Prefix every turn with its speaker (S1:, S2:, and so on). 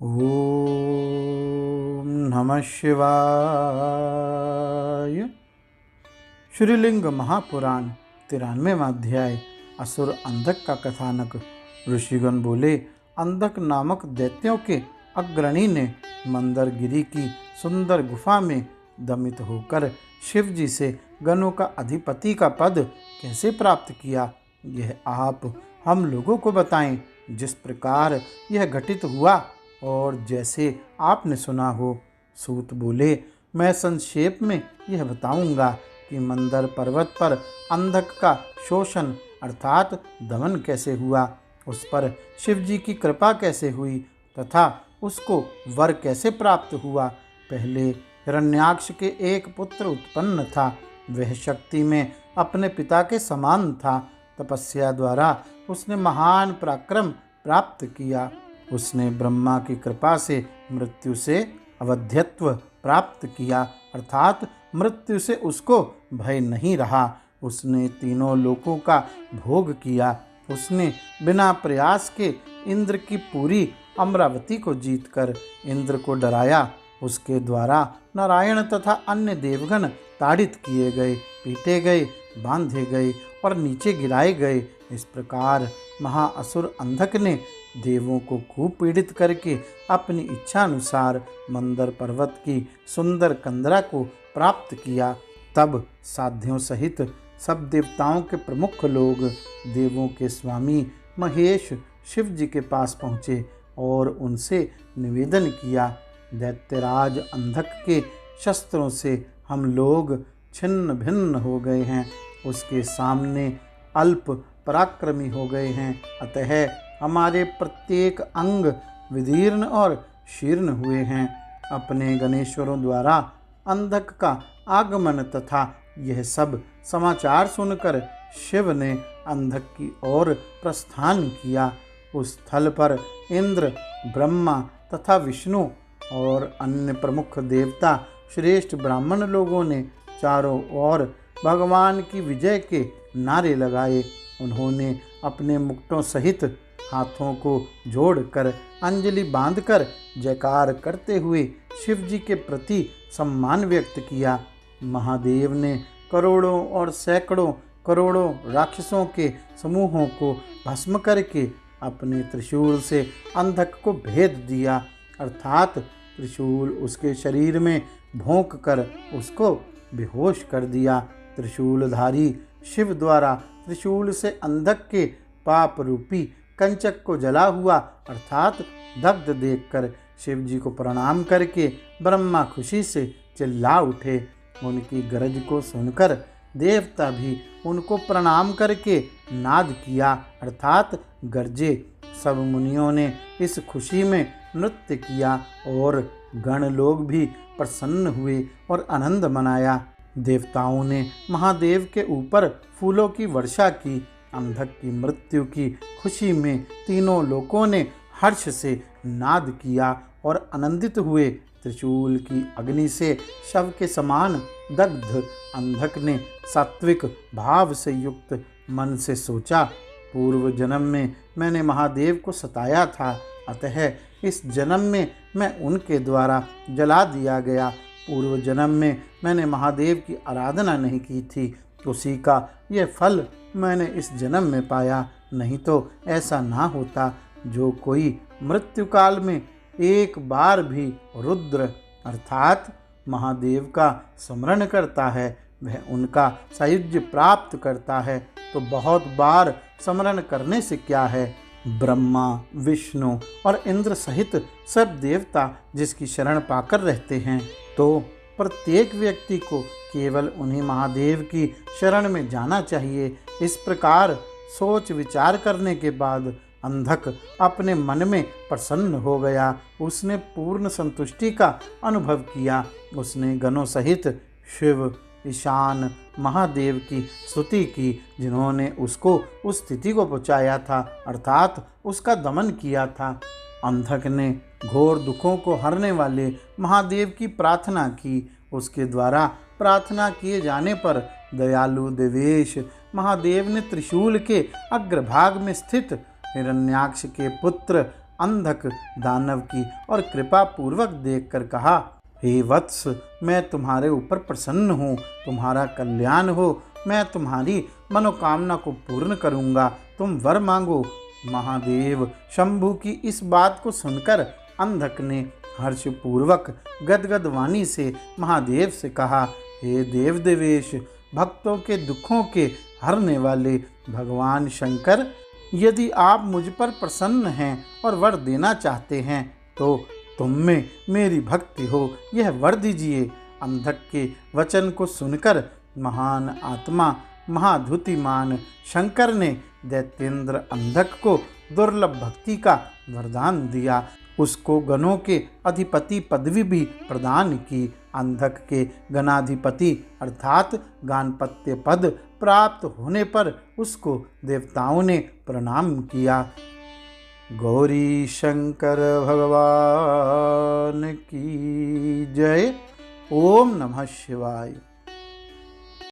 S1: ओम नमः शिवाय। श्रीलिंग महापुराण 93वां अध्याय असुर अंधक का कथानक। ऋषिगण बोले, अंधक नामक दैत्यों के अग्रणी ने मंदरगिरी की सुंदर गुफा में दमित होकर शिव जी से गणों का अधिपति का पद कैसे प्राप्त किया, यह आप हम लोगों को बताएं। जिस प्रकार यह घटित हुआ और जैसे आपने सुना हो। सूत बोले, मैं संक्षेप में यह बताऊंगा कि मंदर पर्वत पर अंधक का शोषण अर्थात दमन कैसे हुआ, उस पर शिव जी की कृपा कैसे हुई तथा उसको वर कैसे प्राप्त हुआ। पहले हिरण्याक्ष के एक पुत्र उत्पन्न था। वह शक्ति में अपने पिता के समान था। तपस्या द्वारा उसने महान पराक्रम प्राप्त किया। उसने ब्रह्मा की कृपा से मृत्यु से अवध्यत्व प्राप्त किया, अर्थात मृत्यु से उसको भय नहीं रहा। उसने तीनों लोकों का भोग किया। उसने बिना प्रयास के इंद्र की पूरी अमरावती को जीतकर इंद्र को डराया। उसके द्वारा नारायण तथा अन्य देवगण ताड़ित किए गए, पीटे गए, बांधे गए और नीचे गिराए गए। इस प्रकार महाअसुर अंधक ने देवों को खूब पीड़ित करके अपनी इच्छा अनुसार मंदर पर्वत की सुंदर कंदरा को प्राप्त किया। तब साध्यों सहित सब देवताओं के प्रमुख लोग देवों के स्वामी महेश शिव जी के पास पहुँचे और उनसे निवेदन किया, दैत्यराज अंधक के शस्त्रों से हम लोग छिन्न भिन्न हो गए हैं, उसके सामने अल्प पराक्रमी हो गए हैं। अतः हमारे प्रत्येक अंग विदीर्ण और शीर्ण हुए हैं। अपने गणेश्वरों द्वारा अंधक का आगमन तथा यह सब समाचार सुनकर शिव ने अंधक की ओर प्रस्थान किया। उस स्थल पर इंद्र, ब्रह्मा तथा विष्णु और अन्य प्रमुख देवता श्रेष्ठ ब्राह्मण लोगों ने चारों ओर भगवान की विजय के नारे लगाए। उन्होंने अपने मुकुटों सहित हाथों को जोड़कर अंजलि बांधकर जयकार करते हुए शिव जी के प्रति सम्मान व्यक्त किया। महादेव ने करोड़ों और सैकड़ों करोड़ों राक्षसों के समूहों को भस्म करके अपने त्रिशूल से अंधक को भेद दिया, अर्थात त्रिशूल उसके शरीर में भोंक कर उसको बेहोश कर दिया। त्रिशूलधारी शिव द्वारा त्रिशूल से अंधक के पाप रूपी कंचक को जला हुआ अर्थात दग्ध देखकर शिव जी को प्रणाम करके ब्रह्मा खुशी से चिल्ला उठे। उनकी गरज को सुनकर देवता भी उनको प्रणाम करके नाद किया, अर्थात गरजे। सब मुनियों ने इस खुशी में नृत्य किया और गण लोग भी प्रसन्न हुए और आनंद मनाया। देवताओं ने महादेव के ऊपर फूलों की वर्षा की। अंधक की मृत्यु की खुशी में तीनों लोकों ने हर्ष से नाद किया और आनंदित हुए। त्रिशूल की अग्नि से शव के समान दग्ध अंधक ने सात्विक भाव से युक्त मन से सोचा, पूर्व जन्म में मैंने महादेव को सताया था, अतः इस जन्म में मैं उनके द्वारा जला दिया गया। पूर्व जन्म में मैंने महादेव की आराधना नहीं की थी, उसी का यह फल मैंने इस जन्म में पाया। नहीं तो ऐसा ना होता। जो कोई मृत्यु काल में एक बार भी रुद्र अर्थात महादेव का स्मरण करता है, वह उनका सायुज्य प्राप्त करता है। तो बहुत बार स्मरण करने से क्या है। ब्रह्मा, विष्णु और इंद्र सहित सब देवता जिसकी शरण पाकर रहते हैं, तो प्रत्येक व्यक्ति को केवल उन्हीं महादेव की शरण में जाना चाहिए। इस प्रकार सोच विचार करने के बाद अंधक अपने मन में प्रसन्न हो गया। उसने पूर्ण संतुष्टि का अनुभव किया। उसने गणों सहित शिव, ईशान, महादेव की स्तुति की, जिन्होंने उसको उस स्थिति को पहुँचाया था, अर्थात उसका दमन किया था। अंधक ने घोर दुखों को हरने वाले महादेव की प्रार्थना की। उसके द्वारा प्रार्थना किए जाने पर दयालु देवेश महादेव ने त्रिशूल के अग्रभाग में स्थित हिरण्याक्ष के पुत्र अंधक दानव की और कृपा पूर्वक देखकर कहा, हे वत्स, मैं तुम्हारे ऊपर प्रसन्न हूँ, तुम्हारा कल्याण हो, मैं तुम्हारी मनोकामना को पूर्ण करूँगा, तुम वर मांगो। महादेव शंभु की इस बात को सुनकर अंधक ने हर्षपूर्वक गदगद वाणी से महादेव से कहा, हे देव देवेश, भक्तों के दुखों के हरने वाले भगवान शंकर, यदि आप मुझ पर प्रसन्न हैं और वर देना चाहते हैं तो तुम में मेरी भक्ति हो, यह वर दीजिए। अंधक के वचन को सुनकर महान आत्मा महाधुतिमान शंकर ने दैत्येंद्र अंधक को दुर्लभ भक्ति का वरदान दिया, उसको गणों के अधिपति पदवी भी प्रदान की। अंधक के गणाधिपति अर्थात गानपत्य पद प्राप्त होने पर उसको देवताओं ने प्रणाम किया। गौरी शंकर भगवान की जय। ओम नमः शिवाय।